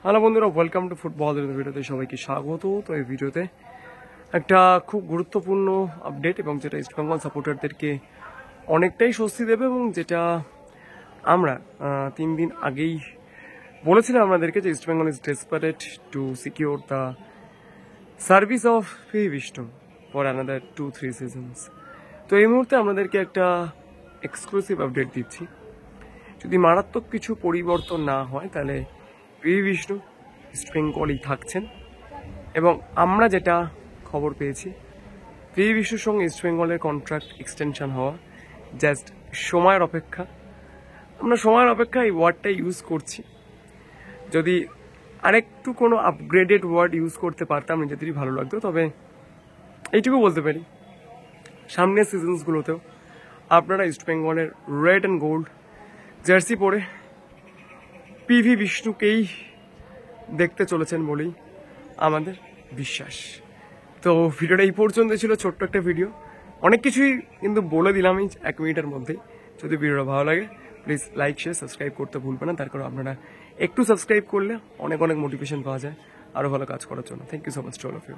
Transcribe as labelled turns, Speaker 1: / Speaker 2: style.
Speaker 1: Hello বন্ধুরা, welcome to football ভিডিওতে সবাইকে স্বাগত। তো এই ভিডিওতে একটা খুব গুরুত্বপূর্ণ আপডেট এবং যেটা ইস্টবেঙ্গল সাপোর্টারদেরকে অনেকটাই স্বস্তি দেবে এবং যেটা আমরা 3 দিন আগেই বলেছিলাম আপনাদেরকে যে East Bengal is desperate to secure the service of P Vishnu for another 2-3 seasons. তো এই মুহূর্তে আপনাদেরকে একটা এক্সক্লুসিভ আপডেট দিচ্ছি। যদি মারাত্মক কিছু পরিবর্তন না হয় তাহলে পি বিষ্ণু ইস্টবেঙ্গলই থাকছেন এবং আমরা যেটা খবর পেয়েছি পি বিষ্ণুর সঙ্গে ইস্টবেঙ্গলের কন্ট্রাক্ট এক্সটেনশন হওয়া জাস্ট সময়ের অপেক্ষা। আমরা সময়ের অপেক্ষা এই ওয়ার্ডটা ইউজ করছি। যদি আরেকটু কোনো আপগ্রেডেড ওয়ার্ড ইউজ করতে পারতাম নিজেদেরই ভালো লাগতো। তবে এইটুকু বলতে পারি, সামনের সিজনসগুলোতেও আপনারা ইস্টবেঙ্গলের রেড অ্যান্ড গোল্ড জার্সি পরে পিভি বিষ্ণুকেই দেখতে চলেছেন বলেই আমাদের বিশ্বাস। তো ভিডিওটা এই পর্যন্ত ছিল, ছোট্ট একটা ভিডিও, অনেক কিছুই কিন্তু বলে দিলাম এই 1 মিনিটের মধ্যেই। যদি ভিডিওটা ভালো লাগে প্লিজ লাইক শেয়ার সাবস্ক্রাইব করতে ভুলবেন না। তার কারণ আপনারা একটু সাবস্ক্রাইব করলে অনেক মোটিভেশন পাওয়া যায় আরও ভালো কাজ করার জন্য। Thank you so much to all of you.